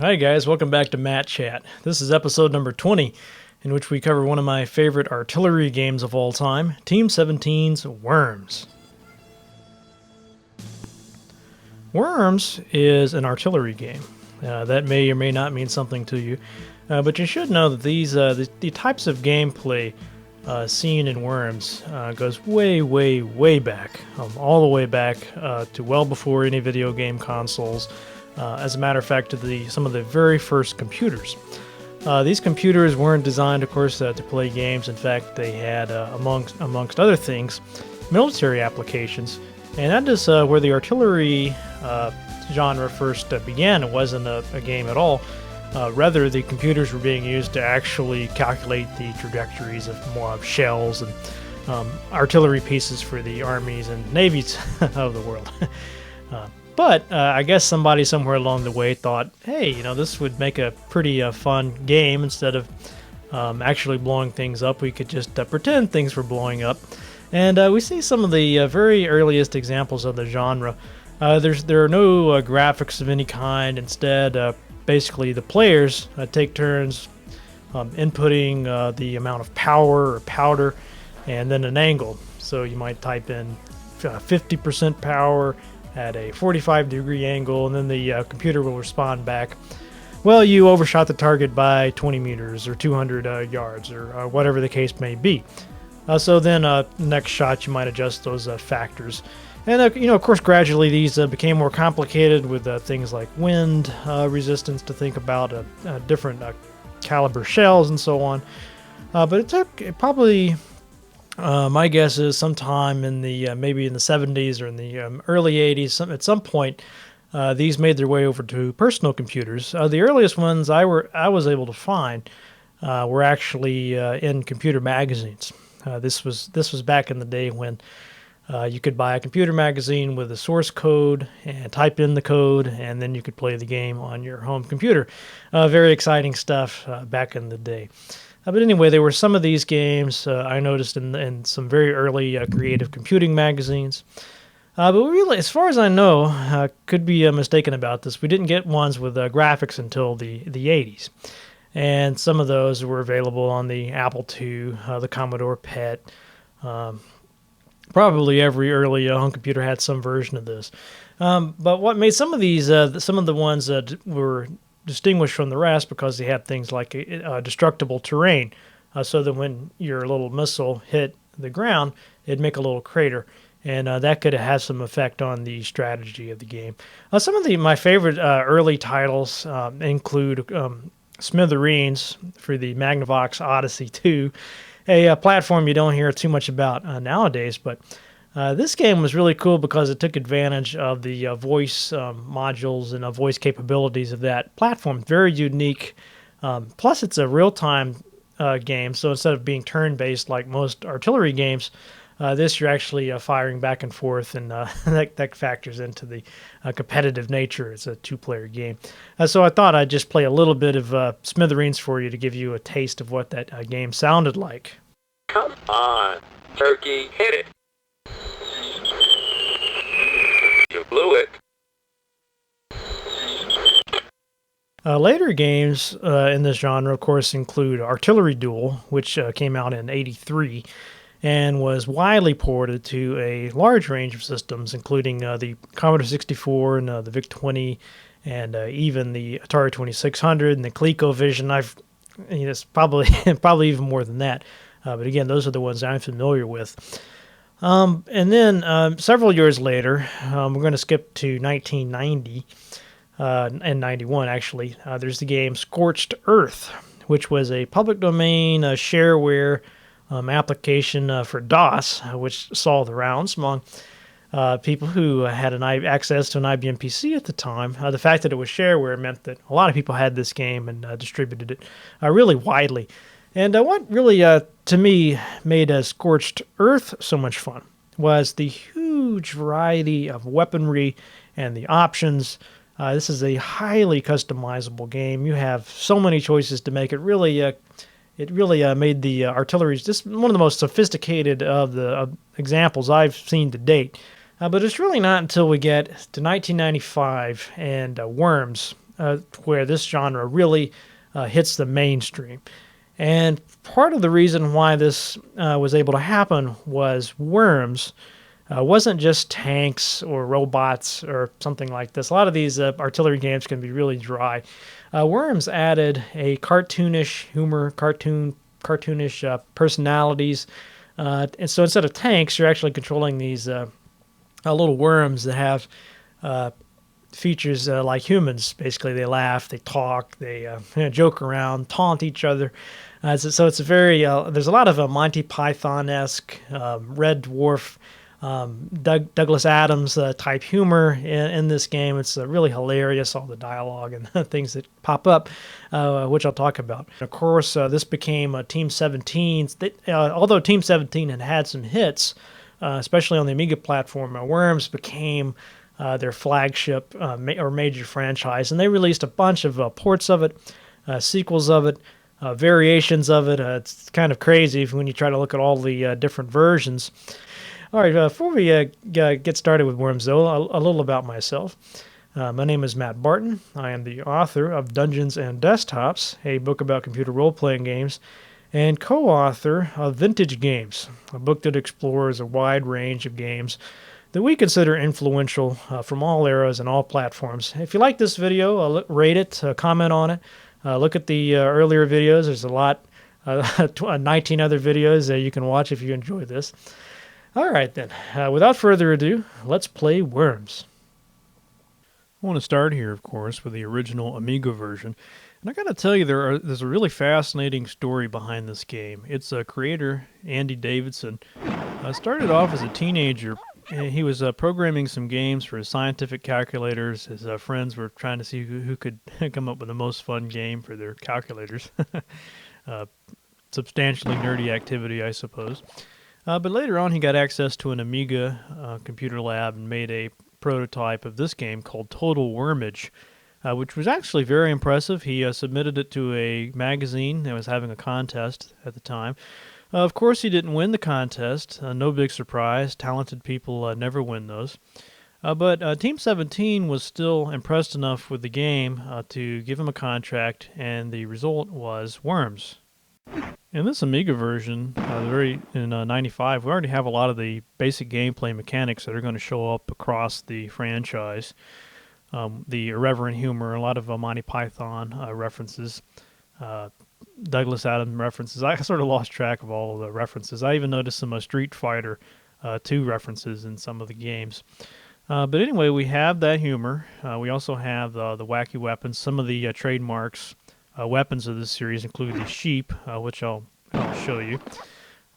Hi guys, welcome back to Matt Chat. This is episode number 20, in which we cover one of my favorite artillery games of all time, Team 17's Worms. Worms is an artillery game. That may or may not mean something to you, but you should know that the types of gameplay seen in Worms goes way, way, way back, all the way back to well before any video game consoles. As a matter of fact, to some of the very first computers. These computers weren't designed, of course, to play games. In fact, they had, amongst other things, military applications. And that is where the artillery genre first began. It wasn't a game at all. Rather, the computers were being used to actually calculate the trajectories of shells and artillery pieces for the armies and navies of the world. But I guess somebody somewhere along the way thought, hey, this would make a pretty fun game. Instead of actually blowing things up, we could just pretend things were blowing up. And we see some of the very earliest examples of the genre. There are no graphics of any kind. Instead, basically the players take turns inputting the amount of power or powder and then an angle. So you might type in 50% power at a 45-degree angle, and then the computer will respond back, well, you overshot the target by 20 meters or 200 yards or whatever the case may be. So then next shot you might adjust those factors. And of course gradually these became more complicated with things like wind resistance to think about, different caliber shells and so on. But it took probably my guess is sometime in the maybe in the 70s or in the early 80s. At some point, these made their way over to personal computers. The earliest ones I was able to find were actually in computer magazines. This was back in the day when you could buy a computer magazine with a source code and type in the code, and then you could play the game on your home computer. Very exciting stuff back in the day. But anyway, there were some of these games I noticed in some very early creative computing magazines. But really, as far as I know, could be mistaken about this, we didn't get ones with graphics until the 80s. And some of those were available on the Apple II, the Commodore PET. Probably every early home computer had some version of this. But what made some of these, some of the ones that were distinguished from the rest, because they had things like destructible terrain, so that when your little missile hit the ground, it'd make a little crater, and that could have some effect on the strategy of the game. Some of my favorite early titles include Smithereens for the Magnavox Odyssey 2, a platform you don't hear too much about nowadays, but this game was really cool because it took advantage of the voice modules and voice capabilities of that platform. Very unique. Plus, it's a real-time game, so instead of being turn-based like most artillery games, this you're actually firing back and forth, and that factors into the competitive nature. It's a two-player game. So I thought I'd just play a little bit of Smithereens for you to give you a taste of what that game sounded like. Come on, turkey, hit it. You blew it. Later games in this genre, of course, include Artillery Duel, which came out in '83 and was widely ported to a large range of systems, including the Commodore 64 and the VIC-20, and even the Atari 2600 and the ColecoVision. It's probably even more than that. But again, those are the ones I'm familiar with. And then several years later, we're going to skip to 1990 and 91, actually. There's the game Scorched Earth, which was a public domain shareware application for DOS, which saw the rounds among people who had access to an IBM PC at the time. The fact that it was shareware meant that a lot of people had this game and distributed it really widely. And what really, to me, made Scorched Earth so much fun was the huge variety of weaponry and the options. This is a highly customizable game. You have so many choices to make. It really made the artillery just one of the most sophisticated of the examples I've seen to date. But it's really not until we get to 1995 and Worms where this genre really hits the mainstream. And part of the reason why this was able to happen was Worms wasn't just tanks or robots or something like this. A lot of these artillery games can be really dry. Worms added a cartoonish humor, cartoonish personalities. And so instead of tanks, you're actually controlling these little worms that have features like humans. Basically, they laugh, they talk, they joke around, taunt each other. So it's a very there's a lot of Monty Python-esque, Red Dwarf, Douglas Adams type humor in this game. It's really hilarious, all the dialogue and things that pop up, which I'll talk about. Of course, this became Team 17. Although Team 17 had some hits, especially on the Amiga platform, Worms became their flagship or major franchise, and they released a bunch of ports of it, sequels of it, variations of it. It's kind of crazy when you try to look at all the different versions. All right, before we get started with Worms, though, a little about myself. My name is Matt Barton. I am the author of Dungeons and Desktops, a book about computer role-playing games, and co-author of Vintage Games, a book that explores a wide range of games that we consider influential from all eras and all platforms. If you like this video, rate it, comment on it. Look at the earlier videos. There's a lot, 19 other videos you can watch if you enjoy this. All right, then. Without further ado, let's play Worms. I want to start here, of course, with the original Amiga version. And I got to tell you, there's a really fascinating story behind this game. Its creator, Andy Davidson, started off as a teenager. He was programming some games for his scientific calculators. His friends were trying to see who could come up with the most fun game for their calculators. Substantially nerdy activity, I suppose. But later on, he got access to an Amiga computer lab and made a prototype of this game called Total Wormage, which was actually very impressive. He submitted it to a magazine that was having a contest at the time. Of course, he didn't win the contest. No big surprise. Talented people never win those. But Team 17 was still impressed enough with the game to give him a contract, and the result was Worms. In this Amiga version, in 95, we already have a lot of the basic gameplay mechanics that are going to show up across the franchise. The irreverent humor, a lot of Monty Python references, Douglas Adams references. I sort of lost track of all of the references. I even noticed some Street Fighter 2 references in some of the games. But anyway, we have that humor. We also have the wacky weapons. Some of the trademarks weapons of this series include the sheep, which I'll show you.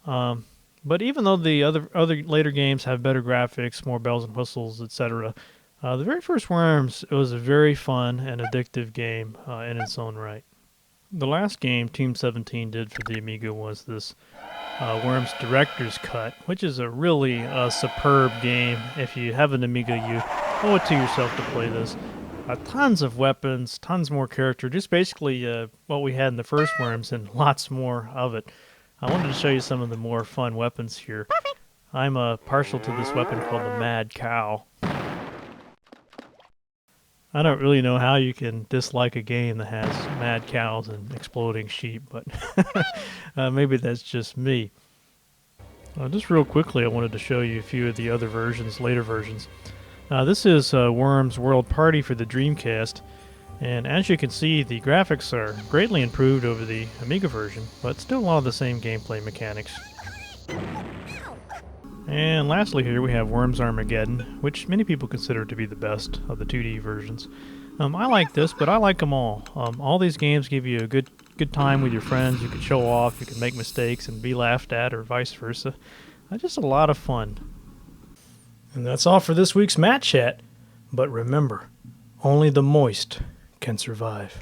But even though the other later games have better graphics, more bells and whistles, etc., the very first Worms, it was a very fun and addictive game in its own right. The last game Team 17 did for the Amiga was this Worms Director's Cut, which is a really superb game. If you have an Amiga, you owe it to yourself to play this. Tons of weapons, tons more character, just basically what we had in the first Worms and lots more of it. I wanted to show you some of the more fun weapons here. I'm partial to this weapon called the Mad Cow. I don't really know how you can dislike a game that has mad cows and exploding sheep, but maybe that's just me. Just real quickly, I wanted to show you a few of the other versions, later versions. This is Worms World Party for the Dreamcast, and as you can see, the graphics are greatly improved over the Amiga version, but still a lot of the same gameplay mechanics. And lastly here we have Worms Armageddon, which many people consider to be the best of the 2D versions. I like this, but I like them all. All these games give you a good time with your friends. You can show off, you can make mistakes and be laughed at, or vice versa. Just a lot of fun. And that's all for this week's Matt Chat. But remember, only the moist can survive.